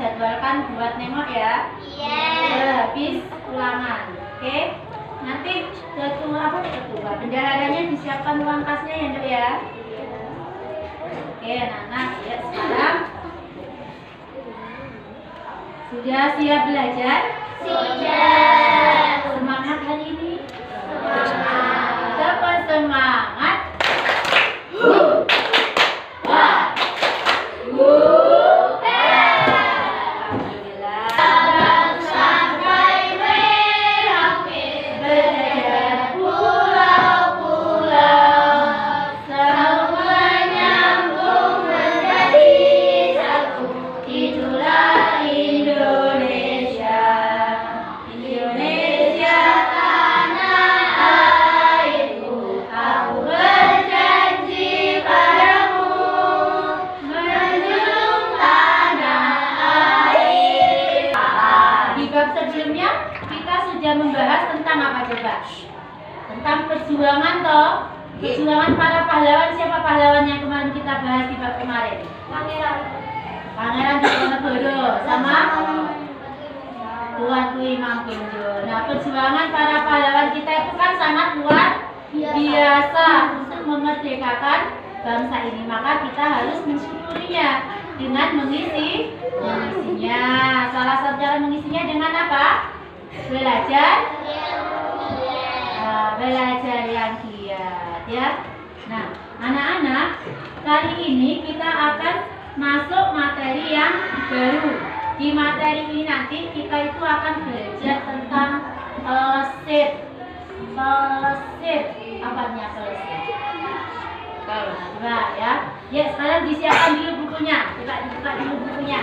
jadwalkan buat nengok ya. Iya. Habis ulangan. Oke. Nanti ketua bendaharanya disiapkan uang kasnya ya, Dok ya. Oke, anak-anak, ya sekarang sudah siap belajar? Siap. Semangat hari ini? Semangat. Dapat semangat? Sebelumnya kita sudah membahas tentang apa coba? Tentang perjuangan toh. Perjuangan para pahlawan. Siapa pahlawan yang kemarin kita bahas di bab kemarin? Pangeran Diponegoro sama Tuanku Imam Bonjol. Nah, perjuangan para pahlawan kita itu kan sangat luar biasa untuk memerdekakan bangsa ini. Maka kita harus mensyukurinya dengan mengisinya. Salah satu cara mengisinya dengan apa? Belajar. Belajar yang giat ya. Nah, anak-anak, kali ini kita akan masuk materi yang baru. Di materi ini nanti kita itu akan belajar tentang pelesir. Pelesir. Apanya pelesir? Coba ya. Ya, sekarang disiapkan dulu bukunya. Coba dibuka dulu bukunya.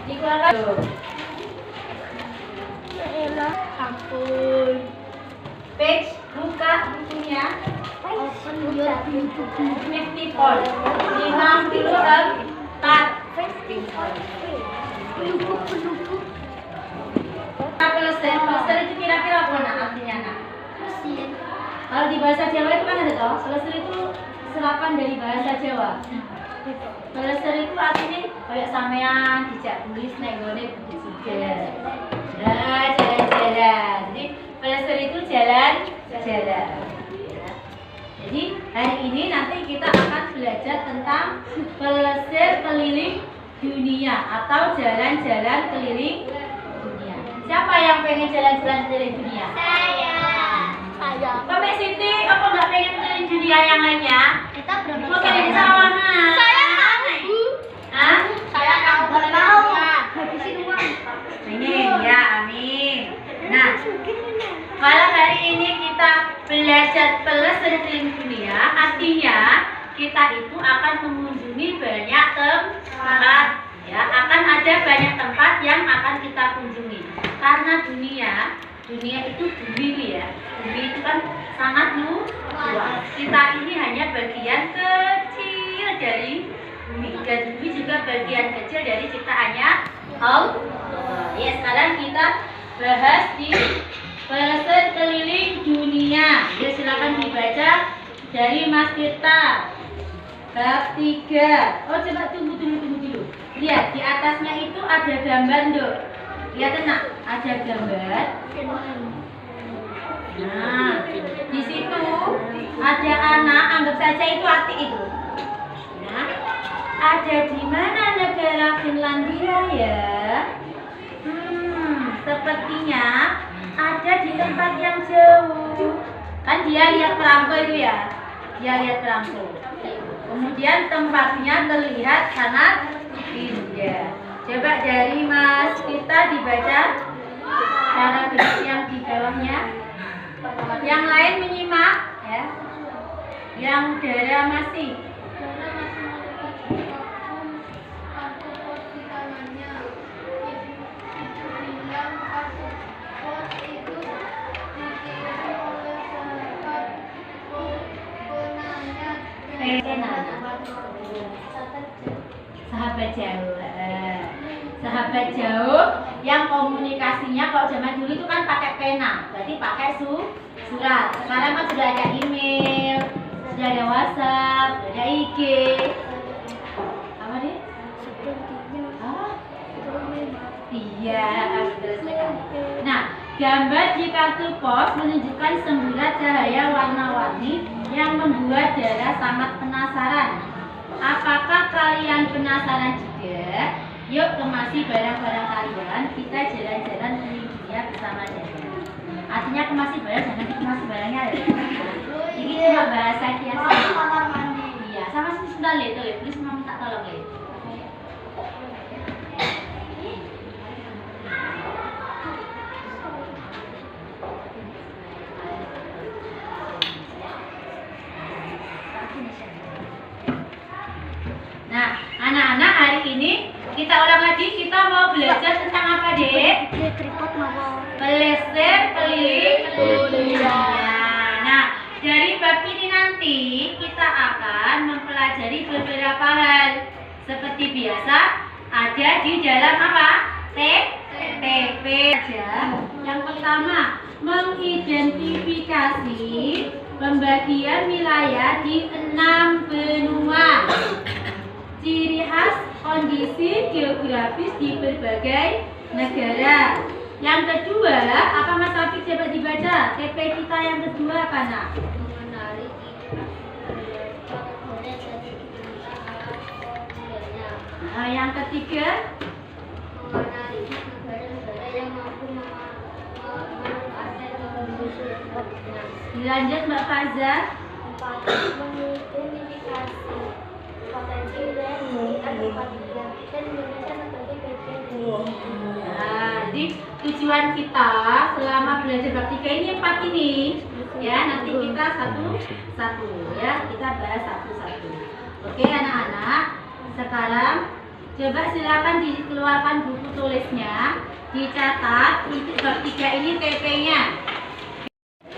Dikeluarkan. Ampun. Page, buka bukunya. Open your festival. 54 festival. Pelesir. Pelesir itu kira-kira apa artinya, Nak? Kalau di bahasa Jawa itu kan ada toh, pelesir itu serapan dari bahasa Jawa. Pelesir itu artinya kayak sampean dijak tulis nek gone bukit juga. Nah, jalan-jalan. Jadi pelesir itu jalan-jalan. Jadi hari ini nanti kita akan belajar tentang pelesir keliling dunia atau jalan-jalan keliling dunia. Siapa yang pengen jalan-jalan keliling dunia? Saya. Kami Siti, apa nggak pengen keliling dunia yang lainnya? Kita berapa? Mau keliling sawangan? Saya mau. Hah? Saya mau. Habisin uang. Pengen ya, amin. Nah, kalau hari ini kita belajar pelesir keliling dunia, artinya kita itu akan mengunjungi banyak tempat. Ya, akan ada banyak tempat yang akan kita kunjungi. Karena dunia itu bumi ya. Bumi itu kan sangat luas. Kita ini hanya bagian kecil dari bumi. Dan bumi juga bagian kecil dari ciptaannya Allah. Ya, sekarang kita bahas di pelesir keliling dunia. Ya, silakan dibaca dari Mas Tirta. Bab 3. Oh, coba tunggu dulu. Lihat, di atasnya itu ada gambar, Dok. Lihat, Nak, ada gambar. Nah, di situ ada anak, anggap saja itu Atik itu. Nah, ada di mana negara Finlandia ya? Sepertinya ada di tempat yang jauh. Kan dia lihat perangko itu ya? Dia lihat perangko. Kemudian tempatnya terlihat sangat indah. Coba dari Mas kita dibaca paragraf yang di bawahnya. Yang lain menyimak ya. Yang Dara masih. Sahabat jauh. Sahabat jauh yang komunikasinya kalau zaman dulu itu kan pakai pena, berarti pakai surat. Sekarang kan sudah ada email, sudah ada WhatsApp, sudah ada IG. Apa Ya, betul sekali. Nah, gambar di kartu pos menunjukkan semburat cahaya warna-warni yang membuat Dara sangat penasaran. Apakah kalian penasaran juga? Yuk kemasi barang-barang kalian, kita jalan-jalan keliling dunia bersama Dara. Artinya kemasi barang, jangan dikemasi barangnya ya. Ini cuma bahasa kiasan. Kamar mandi. Iya, sama sih sudah lihat, please mau minta tolong lihat. Nah, anak-anak hari ini kita ulang lagi, kita mau belajar tentang apa, Dek? Tripod mau. Belajar keliling dunia. Nah, dari bab ini nanti kita akan mempelajari beberapa hal. Seperti biasa, ada di dalam apa? TP aja. Yang pertama, mengidentifikasi pembagian wilayah di 6 benua. Ciri khas kondisi geografis di berbagai negara. Yang kedua, apa Mas Taufik coba dibaca? TP kita yang kedua apa nak? Mengenali Nah, yang ketiga, mengenali negara-negara yang mampu memanfaatkan kondisi dilanjut Mbak Faza. 4. Mengidentifikasi potensi wilayah sekitar tempat tinggal dan Indonesia sebagai bagian dari Nah, jadi tujuan kita selama belajar bab 3 ini 4 ini ya, nanti kita satu-satu ya, kita bahas satu-satu. Oke anak-anak, sekarang coba silakan dikeluarkan buku tulisnya, dicatat untuk bab 3 ini TP-nya.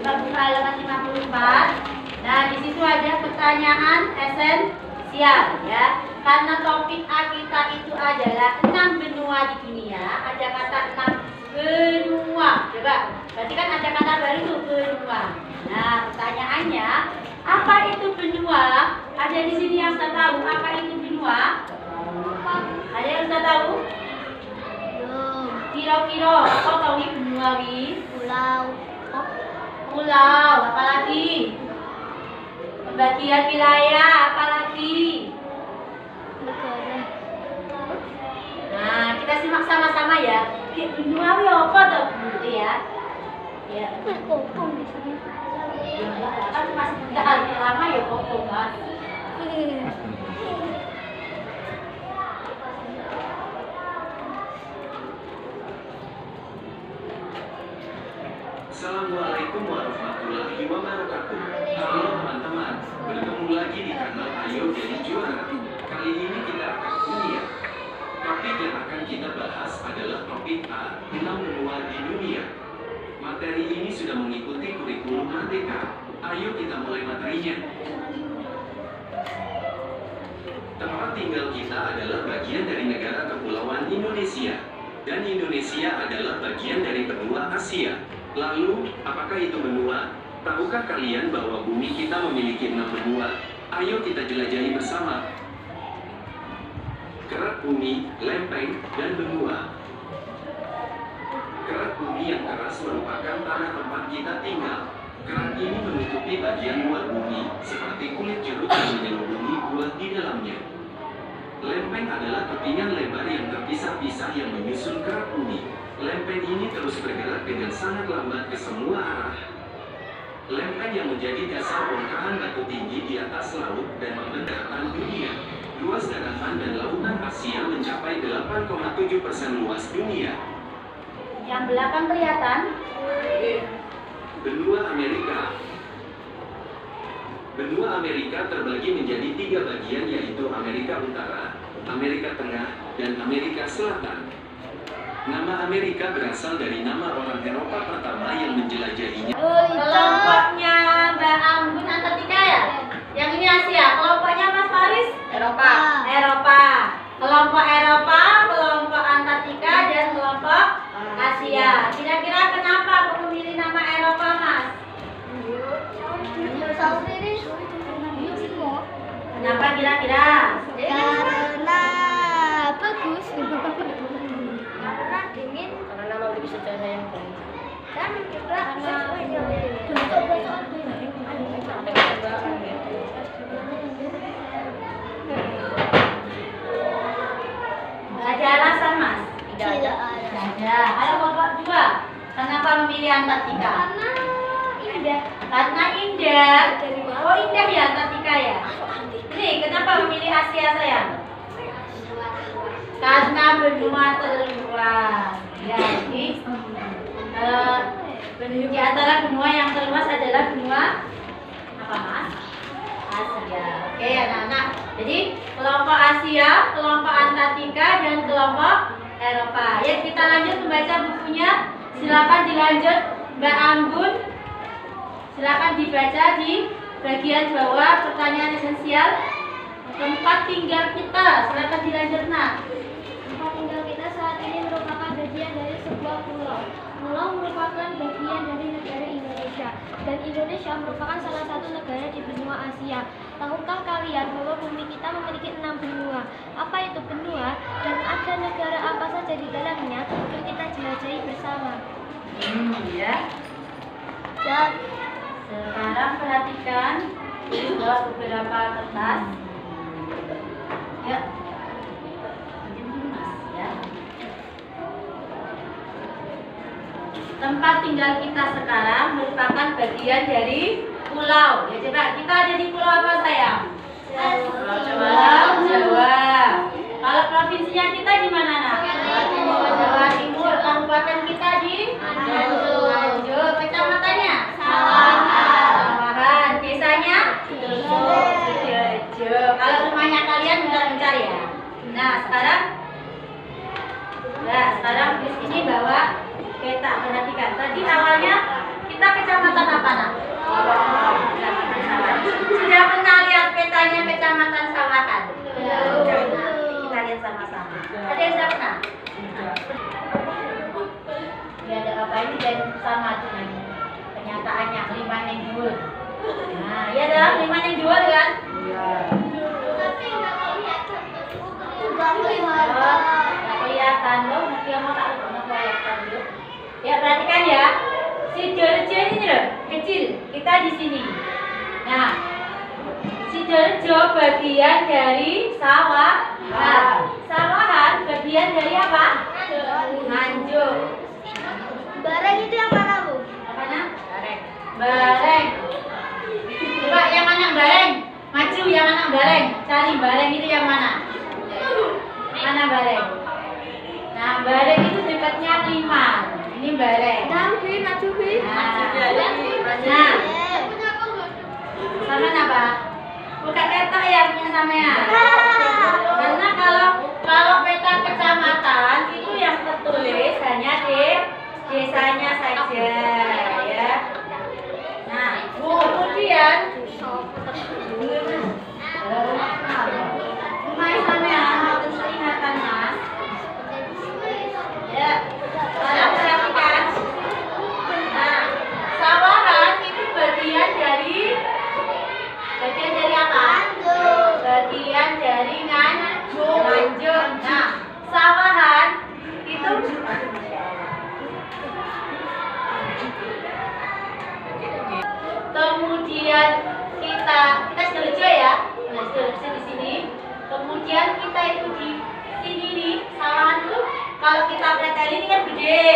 Bab halaman 54. Nah, di situ ada pertanyaan esensial ya. Karena topik A kita itu adalah 6 benua di dunia, ada kata 6 benua. Coba, berarti kan ada kata baru tuh, benua. Nah, pertanyaannya, apa itu benua? Ada di sini yang sudah tahu apa itu benua? Ada yang sudah tahu? Kira-kira apa tahu ini benua wi? pulau Pulau, apalagi? Pembagian wilayah, apalagi? negara Nah, kita simak sama-sama ya. Benua wi apa tuh? Gitu ya. Ya. kopong di sini. Ya, kan masih bentar lama ya kok kan. Assalamualaikum warahmatullahi wabarakatuh. Halo teman-teman, bertemu lagi di kanal Ayo Jadi Juara. Kali ini kita akan dunia. Topik yang akan kita bahas adalah topik A, 6 benua di dunia. Materi ini sudah mengikuti kurikulum Merdeka. Ayo kita mulai materinya. Tempat tinggal kita adalah bagian dari negara kepulauan Indonesia. Dan Indonesia adalah bagian dari benua Asia. Lalu, apakah itu benua? Tahukah kalian bahwa bumi kita memiliki 6 benua? Ayo kita jelajahi bersama. Kerak bumi, lempeng, dan benua. Kerak bumi yang keras merupakan tanah tempat kita tinggal. Kerak ini menutupi bagian luar bumi, seperti kulit jeruk yang menyelubungi buah di dalamnya. Lempeng adalah kepingan lebar yang terpisah-pisah yang menyusun kerak bumi. Lempeng ini terus bergerak dengan sangat lambat ke semua arah. Lempeng yang menjadi dasar bongkahan batu tinggi di atas laut dan membentangkan dunia. Luas daratan dan lautan Asia mencapai 8,7% luas dunia. Yang belakang kelihatan? Benua Amerika. Benua Amerika terbagi menjadi 3 bagian, yaitu Amerika Utara, Amerika Tengah, dan Amerika Selatan. Nama Amerika berasal dari nama orang Eropa pertama yang menjelajahinya. Kelompoknya Mbak Anggun Antartika ya? Yang ini Asia. Kelompoknya Mas Faris? Eropa. Eropa. Kelompok Eropa, kelompok Antartika, dan kelompok Asia. Kira-kira kenapa aku memilih nama Eropa, Mas? Kenapa kira-kira? Karena bagus. Karena dingin sejarah yang baik. Kan juga Nggak ada alasan, Mas? tidak ada. Nggak ada. Ada Bapak juga. Kenapa memilih Antartika? Karena indah. Karena indah. Dari mana? Oh, indah ya Antartika ya? Ini kenapa memilih Asia sayang? Karena benua terluas. Ya, ini di antara benua yang terluas adalah benua apa, Mas? Asia. Oke, anak-anak. Jadi kelompok Asia, kelompok Antartika, dan kelompok Eropa. Ya, kita lanjut membaca bukunya. Silakan dilanjut, Mbak Anggun. Silakan dibaca di bagian bawah pertanyaan esensial. Tempat tinggal kita, silakan dilanjut, Nak. Tempat tinggal kita saat ini merupakan bagian dari sebuah pulau. Pulau merupakan bagian dari negara Indonesia, dan Indonesia merupakan salah satu negara di benua Asia. Tahukah kalian bahwa bumi kita memiliki 6 benua? Apa itu benua dan ada negara apa saja di dalamnya? Yuk kita jelajahi bersama. Ya. Dan Sekarang perhatikan, buat beberapa kertas. Ya. Ya. Tempat tinggal kita sekarang merupakan bagian dari pulau. Ya, coba kita ada di pulau apa sayang? Jawa. Kalau provinsinya kita di mana, Nak? Jawa Timur. Kabupaten kita di Nganjuk. Kecamatannya? Sawahan. Desanya? Sidoarjo. Kalau rumahnya kalian bentar-bentar ya. Nah, sekarang di sini bawa peta. Perhatikan. Tadi awalnya kita kecamatan apa, Nak? Sudah pernah lihat petanya kecamatan Sawahan? Kita lihat sama-sama. Ada yang sudah pernah? Ya, ada apa ini dan sama dengan kenyataannya 5 yang dua. Nah, ya ada 5 yang dua kan? Iya. tapi nggak kelihatan. Nggak kelihatan loh, nanti yang mau tak kelihatan dulu. Ya, perhatikan ya. Sidoarjo ini loh, kecil. Kita di sini. Nah, Sidoarjo bagian dari Sawahan. Sawahan bagian dari apa? Nganjuk. Bareng itu yang mana, Bu? Mana? Bareng. Coba yang mana bareng? Maju yang mana bareng? Cari bareng itu yang mana? Mana bareng? Nah, bareng itu dekatnya 5. Ini bareng. Bi, maju, Bi. Nah, sama apa? Buka ketok ya punya sampean. Karena kalau peta kecamatan itu yang tertulis hanya di desanya saja, ya. Nah, kemudian rumah sampean harus ingatan, Mas. Ya, sekarang perhatikan. Nah, Sawahan itu bagian dari apa? Bagian dari Nganjuk. Nah, Sawahan itu kemudian kita Sidoarjo ya. Nah, Sidoarjo di sini. Kemudian kita itu di sini nih, Sawahan itu kalau kita pretel ini kan gede.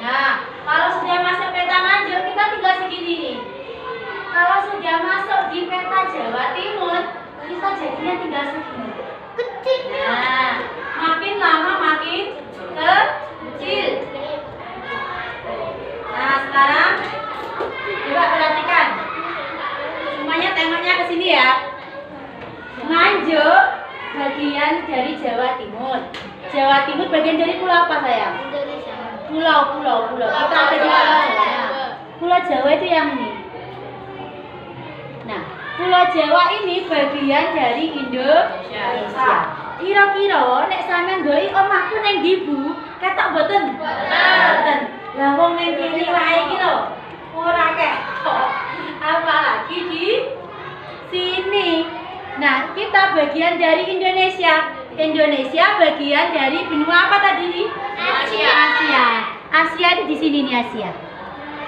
Nah, kalau sudah masuk peta Nganjuk kita tinggal segini nih. Kalau sudah masuk di peta Jawa Timur, kita jadinya tinggal segini. Kecil. Nah, makin lama makin kecil. Nah, sekarang coba perhatikan. Semuanya tengoknya ke sini ya. Nganjuk bagian dari Jawa Timur. Jawa Timur bagian dari pulau apa, sayang? Indonesia. Pulau. Kita ada di Pulau Jawa. Pulau Jawa itu yang ini. Nah, Pulau Jawa ini bagian dari Indonesia. Kira-kira nek sampean golek omahku ning ndi, Bu? Ketok mboten? Mboten. Lah wong ning kene wae iki lho. Ora ketok. Apalagi di sini. Nah, kita bagian dari Indonesia. Indonesia bagian dari benua apa tadi? Asia. Asia itu di sini nih Asia.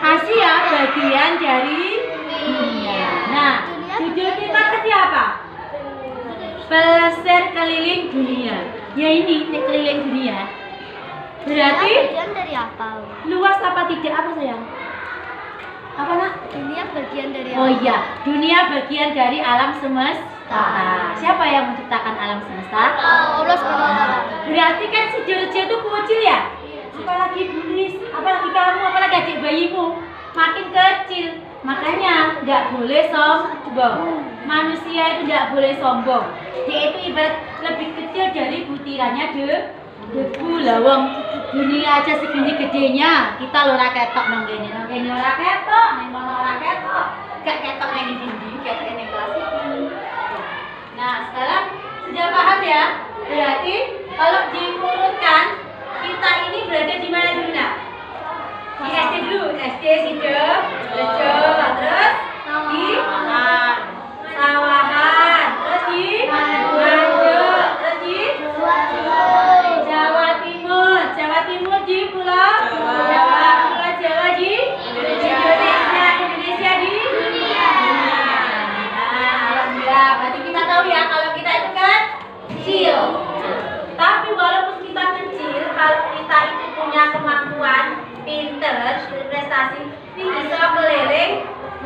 Asia bagian dari dunia. Nah, judul kita tadi apa? Pelesir keliling dunia. Ya ini keliling dunia. Berarti bagian dari apa? luas apa tidak apa sayang? Apa nak? Dunia bagian dari Oh iya, dunia bagian dari alam semesta. Siapa yang menciptakan alam semesta? Allah SWT. Berarti kan si Jojo itu kecil ya? Apalagi Bulis, apalagi kamu, apalagi adik bayimu makin kecil. Makanya nggak boleh sombong. Manusia itu nggak boleh sombong. Dia itu ibarat lebih kecil dari butirannya debu lawang. Dunia aja segini gedenya, kita ora ketok nang kene ora ketok, nang kono ora ketok. Gak ketok nang dindi, ketok nang kelas iki. Nah, sekarang sudah paham ya? Berarti kalau diurutkan kita ini berada di mana dulu nak? Di SD dulu, SD situ, terus di sawahan, terus di Nganjuk, terus di Jawa Timur, Jawa Timur di Pulau Jawa, Pulau Jawa di Indonesia, Indonesia di dunia. Nah, alhamdulillah, berarti kita tahu ya kalau kita itu kan kecil. Tapi walaupun kita kecil, kalau kita itu punya kemampuan, pinter, prestasi, ini bisa keliling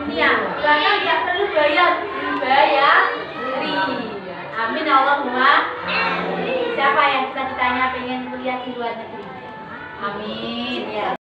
dunia. Bahkan nggak perlu bayar. Amin Allahumma. Siapa yang cita-citanya pengen kuliah di luar negeri? Amin. Ya.